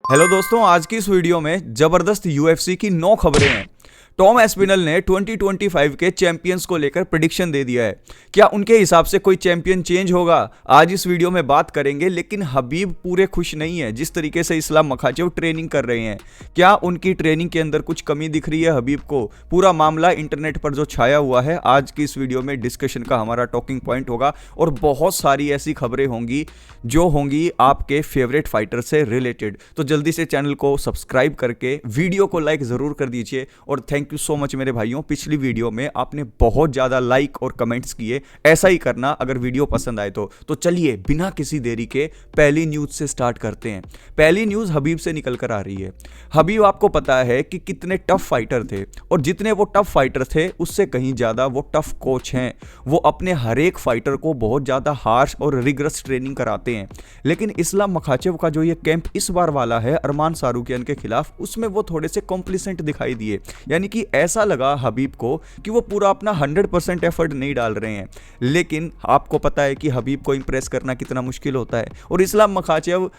Hello दोस्तों, आज की इस वीडियो में जबरदस्त यूएफसी की 9 खबरें हैं। टॉम एस्पिनल ने 2025 के चैंपियंस को लेकर प्रेडिक्शन दे दिया है। क्या उनके हिसाब से कोई चैंपियन चेंज होगा, आज इस वीडियो में बात करेंगे। लेकिन हबीब पूरे खुश नहीं है जिस तरीके से इस्लाम मखाचेव ट्रेनिंग कर रहे हैं। क्या उनकी ट्रेनिंग के अंदर कुछ कमी दिख रही है हबीब को? पूरा मामला इंटरनेट पर जो छाया हुआ है, आज की इस वीडियो में डिस्कशन का हमारा टॉकिंग पॉइंट होगा। और बहुत सारी ऐसी खबरें होंगी जो होंगी आपके फेवरेट फाइटर से रिलेटेड। तो जल्दी से चैनल को सब्सक्राइब करके वीडियो को लाइक जरूर कर दीजिए। और थैंक यू सो मच मेरे भाइयों, पिछली वीडियो में आपने बहुत ज्यादा लाइक और कमेंट्स किए, ऐसा ही करना अगर वीडियो पसंद आए तो चलिए बिना किसी देरी के पहली न्यूज से स्टार्ट करते हैं। पहली न्यूज हबीब से निकल कर आ रही है। हबीब आपको पता है कि कितने टफ फाइटर थे, और जितने वो टफ फाइटर थे उससे कहीं ज्यादा वो टफ कोच हैं। वो अपने हर एक फाइटर को बहुत ज्यादा हार्श और रिगरस ट्रेनिंग कराते हैं। लेकिन इस्लाम मखाचेव का जो ये कैंप इस बार वाला है अरमान सारूकियान के खिलाफ, उसमें वो थोड़े से कॉम्प्लिसेंट दिखाई दिए। यानी कि ऐसा लगा हबीब को कि वो पूरा अपना 100% एफर्ट नहीं डाल रहे हैं। लेकिन आपको पता है कि हबीब को इंप्रेस करना कितना मुश्किल होता है। और इस्लाम मखाचेव,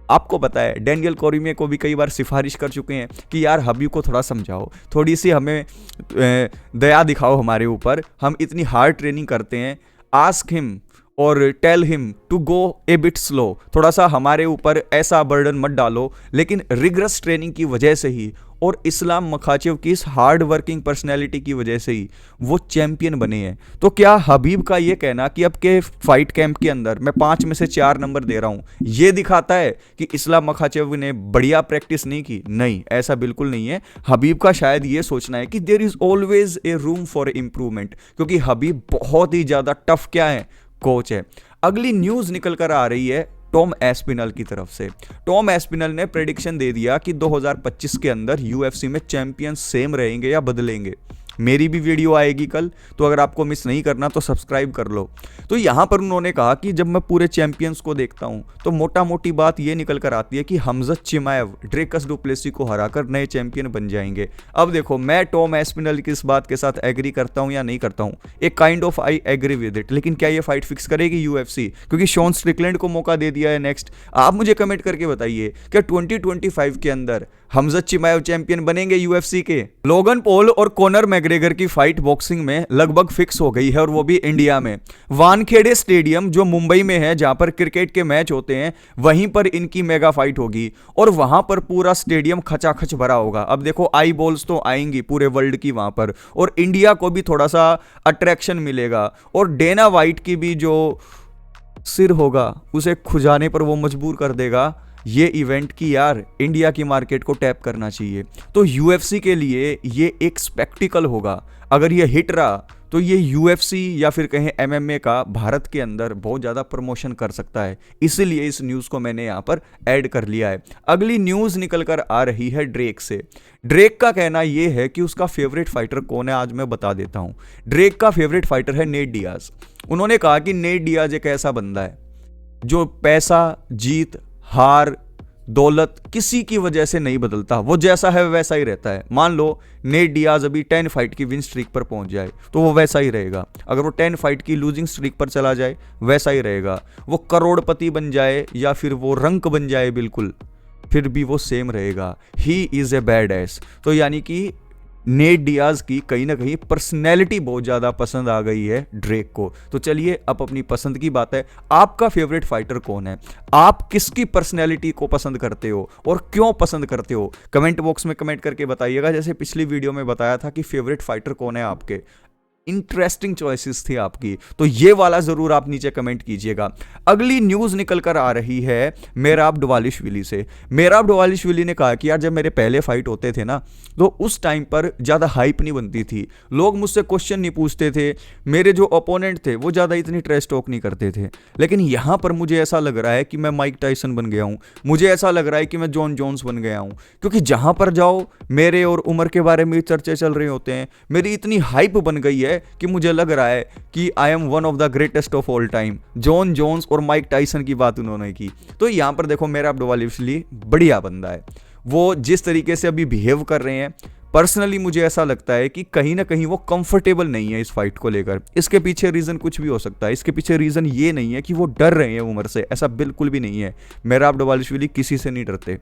आपको पता है, डेनियल कोरिमे को भी कई बार सिफारिश कर चुके हैं कि यार हबीब को थोड़ा समझाओ, थोड़ी सी हमें दया दिखाओ हमारे ऊपर, हम इतनी हार्ड ट्रेनिंग करते हैं। आस्क हिम और tell him to go a bit slow, थोड़ा सा हमारे ऊपर ऐसा बर्डन मत डालो। लेकिन रिगरस ट्रेनिंग की वजह से ही और इस्लाम मखाचेव की इस हार्ड वर्किंग पर्सनैलिटी की वजह से ही वो चैंपियन बने हैं। तो क्या हबीब का ये कहना कि अब के फाइट कैंप के अंदर मैं 5 में से 4 नंबर दे रहा हूँ, ये दिखाता है कि इस्लाम मखाचेव ने बढ़िया प्रैक्टिस नहीं की? नहीं, ऐसा बिल्कुल नहीं है। हबीब का शायद ये सोचना है कि there is always a room for improvement, क्योंकि हबीब बहुत ही ज़्यादा टफ क्या है, कोच है। अगली न्यूज़ निकल कर आ रही है टॉम एस्पिनल की तरफ से। टॉम एस्पिनल ने प्रेडिक्शन दे दिया कि 2025 के अंदर यूएफसी में चैंपियन सेम रहेंगे या बदलेंगे। मेरी भी वीडियो आएगी कल, तो अगर आपको मिस नहीं करना तो सब्सक्राइब कर लो। तो यहां पर उन्होंने कहा कि जब मैं पूरे चैंपियंस को देखता हूं तो मोटा मोटी बात यह निकल कर आती है कि हमजत चिमाएव ड्रेकस डुप्लेसी को हराकर नए चैंपियन बन जाएंगे। अब देखो, मैं टॉम एस्पिनल की इस बात के साथ एग्री करता हूं या नहीं करता हूं, एक kind of I agree with it. लेकिन क्या ये फाइट फिक्स करेगी यूएफसी? क्योंकि शॉन स्ट्रिकलैंड को मौका दे दिया है नेक्स्ट। आप मुझे कमेंट करके बताइए, क्या 2025 के अंदर हमजत चिमाएव चैंपियन बनेंगे यूएफसी के? लोगन पॉल और कॉनर मैग्रेगर की फाइट बॉक्सिंग में लगभग फिक्स हो गई है, और वो भी इंडिया में। वानखेड़े स्टेडियम जो मुंबई में है, जहां पर क्रिकेट के मैच होते हैं, वहीं पर इनकी मेगा फाइट होगी। और वहां पर पूरा स्टेडियम खचाखच भरा होगा। अब देखो, आई बॉल्स तो आएंगी पूरे वर्ल्ड की वहां पर, और इंडिया को भी थोड़ा सा अट्रैक्शन मिलेगा। और डेना वाइट की भी जो सिर होगा उसे खुजाने पर वो मजबूर कर देगा ये इवेंट की यार इंडिया की मार्केट को टैप करना चाहिए। तो यूएफसी के लिए ये एक स्पेक्टिकल होगा। अगर ये हिट रहा तो ये यूएफसी या फिर कहें एमएमए का भारत के अंदर बहुत ज़्यादा प्रमोशन कर सकता है। इसीलिए इस न्यूज़ को मैंने यहाँ पर ऐड कर लिया है। अगली न्यूज़ निकल कर आ रही है ड्रेक से। ड्रेक का कहना यह है कि उसका फेवरेट फाइटर कौन है, आज मैं बता देता हूँ। ड्रेक का फेवरेट फाइटर है नेट डियाज। उन्होंने कहा कि नेट डियाज एक ऐसा बंदा है जो पैसा, जीत, हार, दौलत किसी की वजह से नहीं बदलता। वो जैसा है वैसा ही रहता है। मान लो नेट डियाज अभी 10 फाइट की विन स्ट्रीक पर पहुंच जाए तो वो वैसा ही रहेगा। अगर वो 10 फाइट की लूजिंग स्ट्रीक पर चला जाए वैसा ही रहेगा। वो करोड़पति बन जाए या फिर वो रंक बन जाए, बिल्कुल फिर भी वो सेम रहेगा। He is a bad S. तो यानी कि नेट डियाज की कहीं ना कहीं पर्सनैलिटी बहुत ज़्यादा पसंद आ गई है ड्रेक को। तो चलिए, अब अपनी पसंद की बात है। आपका फेवरेट फाइटर कौन है? आप किसकी पर्सनैलिटी को पसंद करते हो और क्यों पसंद करते हो? कमेंट बॉक्स में कमेंट करके बताइएगा। जैसे पिछली वीडियो में बताया था कि फेवरेट फाइटर कौन है आपके। इंटरेस्टिंग चॉइसेस थी आपकी, तो ये वाला जरूर आप नीचे कमेंट कीजिएगा। अगली न्यूज निकल कर आ रही है मेहराब डवालिशविली से। मेहराब डवालिशविली ने कहा कि यार जब मेरे पहले फाइट होते थे ना, तो उस टाइम पर ज़्यादा हाइप नहीं बनती थी, लोग मुझसे क्वेश्चन नहीं पूछते थे, मेरे जो ओपोनेंट थे वो ज़्यादा इतनी ट्रेश टॉक नहीं करते थे। लेकिन यहाँ पर मुझे ऐसा लग रहा है कि मैं माइक टाइसन बन गया हूँ, मुझे ऐसा लग रहा है कि मैं जॉन जोन्स बन गया हूँ। क्योंकि जहाँ पर जाओ मेरे और उम्र के बारे में चर्चे चल रहे होते हैं। मेरी इतनी हाइप बन गई है कि मुझे लग रहा है कि I am one of the greatest of all time. Jon Jones और माइक टाइसन की बात उन्होंने की। तो यहाँ पर देखो, मेरा डवालिशविली बढ़िया बंदा है। वो जिस तरीके से अभी बिहेव कर रहे हैं, पर्सनली मुझे ऐसा लगता है कि कहीं ना कहीं वो कंफर्टेबल नहीं है इस फाइट को लेकर। इसके पीछे रीजन कुछ भी हो सकता है। इसके पीछे रीजन ये नहीं है कि वो डर रहे हैं उम्र से, ऐसा बिल्कुल भी नहीं है। मेहराब डवालिशविली किसी से नहीं डरते।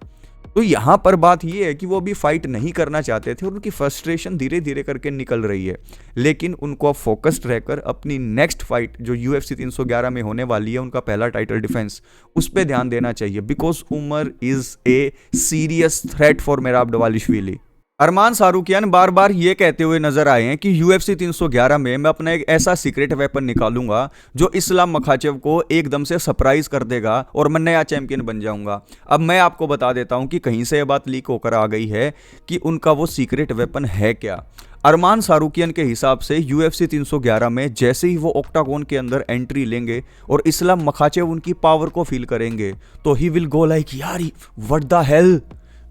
तो यहां पर बात यह है कि वो अभी फाइट नहीं करना चाहते थे और उनकी फ्रस्ट्रेशन धीरे धीरे करके निकल रही है, लेकिन उनको अब फोकस्ड रहकर अपनी नेक्स्ट फाइट जो UFC 311 में होने वाली है, उनका पहला टाइटल डिफेंस, उस पर ध्यान देना चाहिए, because Umar is a serious threat for Merab Dvalishvili. Arman Tsarukyan बार बार ये कहते हुए नजर आए हैं कि UFC 311 में मैं अपना एक ऐसा सीक्रेट वेपन निकालूंगा जो इस्लाम मखाचेव को एकदम से सरप्राइज कर देगा और मैं नया चैंपियन बन जाऊंगा। अब मैं आपको बता देता हूं कि कहीं से यह बात लीक होकर आ गई है कि उनका वो सीक्रेट वेपन है क्या। अरमान सारूकियन के हिसाब से UFC 311 में जैसे ही वो ऑक्टागोन के अंदर एंट्री लेंगे और इस्लाम मखाचेव उनकी पावर को फील करेंगे तो ही विल गो लाइक यार व्हाट द हेल,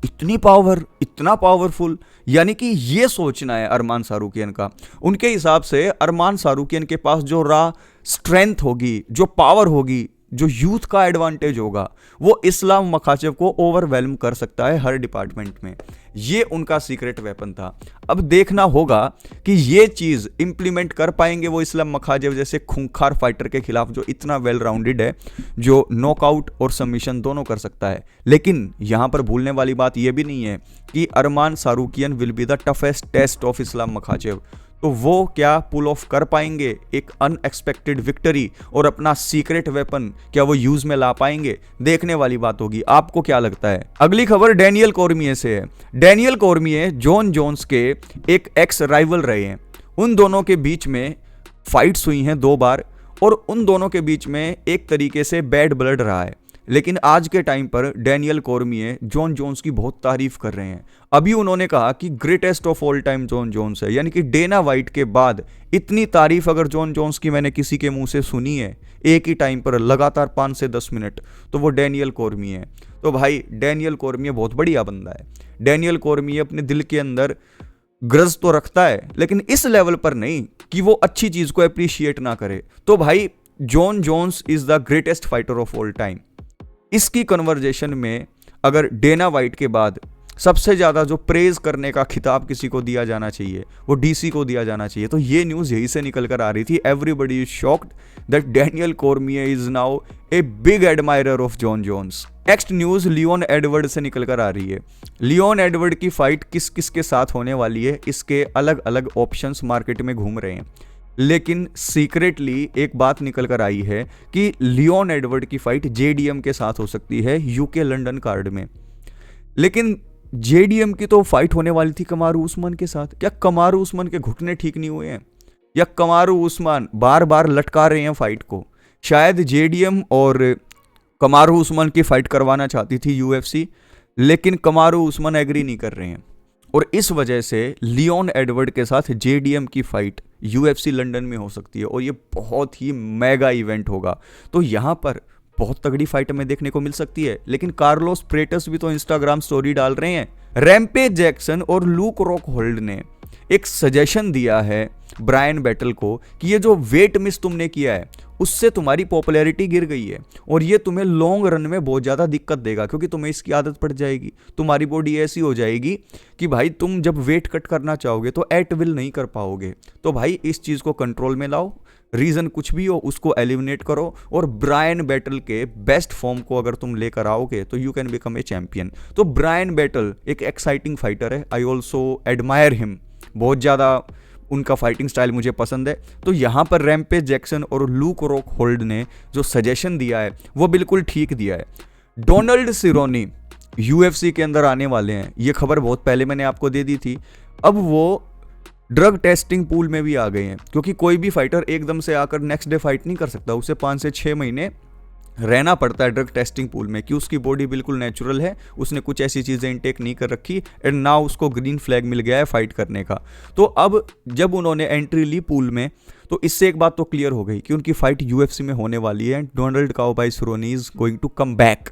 इतनी पावर, इतना पावरफुल। यानी कि ये सोचना है अरमान सारूकियन का। उनके हिसाब से अरमान सारूकियन के पास जो रॉ स्ट्रेंथ होगी, जो पावर होगी, जो यूथ का एडवांटेज होगा, वो इस्लाम मखाचेव को ओवरवेलम कर सकता है हर डिपार्टमेंट में। ये उनका सीक्रेट वेपन था। अब देखना होगा कि ये चीज इंप्लीमेंट कर पाएंगे वो इस्लाम मखाचेव जैसे खूंखार फाइटर के खिलाफ जो इतना वेल राउंडेड है, जो नॉकआउट और सबमिशन दोनों कर सकता है। लेकिन यहां पर भूलने वाली बात यह भी नहीं है कि Arman Tsarukyan will be the toughest test of Islam Makhachev. तो वो क्या पुल ऑफ कर पाएंगे एक अनएक्सपेक्टेड विक्ट्री और अपना सीक्रेट वेपन क्या वो यूज में ला पाएंगे, देखने वाली बात होगी। आपको क्या लगता है? अगली खबर डैनियल कॉर्मिये से है। डैनियल कॉर्मिये जॉन जोन्स के एक एक्स राइवल रहे हैं। उन दोनों के बीच में फाइट्स हुई हैं 2 बार और उन दोनों के बीच में एक तरीके से बैड ब्लड रहा है। लेकिन आज के टाइम पर डैनियल कॉर्मिये जॉन जोन्स की बहुत तारीफ कर रहे हैं। अभी उन्होंने कहा कि greatest of all time Jon Jones है, यानी कि डेना वाइट के बाद इतनी तारीफ अगर जॉन जोन्स की मैंने किसी के मुंह से सुनी है एक ही टाइम पर लगातार 5 से 10 मिनट, तो वो डैनियल कॉर्मिये है। तो भाई डैनियल कॉर्मिये बहुत बढ़िया बंदा है। डैनियल कॉर्मिये अपने दिल के अंदर ग्रज तो रखता है, लेकिन इस लेवल पर नहीं कि वो अच्छी चीज को अप्रिशिएट ना करे। तो भाई Jon Jones is the greatest fighter of all time. इसकी कन्वर्जेशन में अगर डेना वाइट के बाद सबसे ज़्यादा जो प्रेज करने का खिताब किसी को दिया जाना चाहिए वो डीसी को दिया जाना चाहिए। तो ये न्यूज़ यही से निकल कर आ रही थी। Everybody is shocked that Daniel Cormier is now a big admirer of Jon Jones. Next news Leon Edward से निकल कर आ रही है। लियोन एडवर्ड की फाइट किस किस के साथ होने वाली है, इसके अलग अलग ऑप्शंस मार्केट में घूम रहे हैं, लेकिन सीक्रेटली एक बात निकल कर आई है कि लियोन एडवर्ड की फाइट जेडीएम के साथ हो सकती है यूके लंदन कार्ड में। लेकिन जेडीएम की तो फाइट होने वाली थी कमारू उस्मान के साथ। क्या कमारू उस्मान के घुटने ठीक नहीं हुए हैं या कमारू उस्मान बार बार लटका रहे हैं फाइट को? शायद जेडीएम और कमारू उस्मान की फाइट करवाना चाहती थी यूएफसी, लेकिन कमारू उस्मान एग्री नहीं कर रहे हैं और इस वजह से लियोन एडवर्ड के साथ जेडीएम की फाइट यूएफसी लंदन में हो सकती है और ये बहुत ही मेगा इवेंट होगा। तो यहाँ पर बहुत तगड़ी फाइट हमें देखने को मिल सकती है। लेकिन कार्लोस प्रेटस भी तो इंस्टाग्राम स्टोरी डाल रहे हैं। रैम्पेज जैक्सन और लूक रॉकहोल्ड ने एक सजेशन दिया है ब्रायन बैटल को कि ये जो वेट मिस तुमने किया है उससे तुम्हारी पॉपुलैरिटी गिर गई है और ये तुम्हें लॉन्ग रन में बहुत ज़्यादा दिक्कत देगा, क्योंकि तुम्हें इसकी आदत पड़ जाएगी। तुम्हारी बॉडी ऐसी हो जाएगी कि भाई तुम जब वेट कट करना चाहोगे तो एट विल नहीं कर पाओगे। तो भाई इस चीज़ को कंट्रोल में लाओ, रीज़न कुछ भी हो उसको एलिमिनेट करो और ब्रायन बैटल के बेस्ट फॉर्म को अगर तुम लेकर आओगे तो you can become a champion. तो ब्रायन बैटल एक एक्साइटिंग फाइटर है। आई ऑल्सो एडमायर हिम, बहुत ज़्यादा उनका फाइटिंग स्टाइल मुझे पसंद है। तो यहाँ पर रैम्पेज जैक्सन और लूक रॉकहोल्ड ने जो सजेशन दिया है वो बिल्कुल ठीक दिया है। डोनाल्ड सिरोनी यूएफसी के अंदर आने वाले हैं, ये खबर बहुत पहले मैंने आपको दे दी थी। अब वो ड्रग टेस्टिंग पूल में भी आ गए हैं, क्योंकि कोई भी फाइटर एकदम से आकर नेक्स्ट डे फाइट नहीं कर सकता। उसे 5 से 6 महीने रहना पड़ता है ड्रग टेस्टिंग पूल में कि उसकी बॉडी बिल्कुल नेचुरल है, उसने कुछ ऐसी चीज़ें इंटेक नहीं कर रखी एंड नाउ उसको ग्रीन फ्लैग मिल गया है फाइट करने का। तो अब जब उन्होंने एंट्री ली पूल में तो इससे एक बात तो क्लियर हो गई कि उनकी फाइट यूएफसी में होने वाली है। Donald Cowboy Cerrone is going to come back.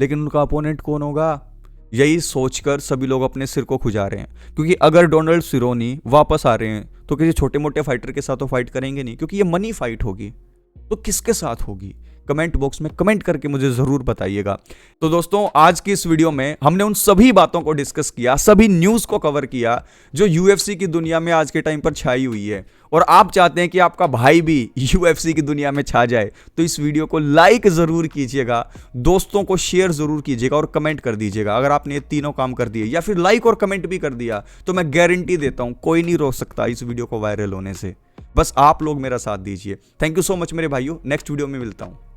लेकिन उनका अपोनेंट कौन होगा, यही सोचकर सभी लोग अपने सिर को खुजा रहे हैं, क्योंकि अगर डोनाल्ड सिरोनी वापस आ रहे हैं तो किसी छोटे मोटे फाइटर के साथ तो फाइट करेंगे नहीं, क्योंकि ये मनी फाइट होगी। तो किसके साथ होगी? कमेंट बॉक्स में कमेंट करके मुझे जरूर बताइएगा। तो दोस्तों, आज की इस वीडियो में हमने उन सभी बातों को डिस्कस किया, सभी न्यूज को कवर किया जो यूएफसी की दुनिया में आज के टाइम पर छाई हुई है, और आप चाहते हैं कि आपका भाई भी यूएफसी की दुनिया में छा जाए, तो इस वीडियो को लाइक जरूर कीजिएगा, दोस्तों को शेयर जरूर कीजिएगा और कमेंट कर दीजिएगा। अगर आपने ये तीनों काम कर दिए या फिर लाइक और कमेंट भी कर दिया तो मैं गारंटी देता हूं कोई नहीं रोक सकता इस वीडियो को वायरल होने से। बस आप लोग मेरा साथ दीजिए। थैंक यू सो मच मेरे भाइयों, नेक्स्ट वीडियो में मिलता हूं।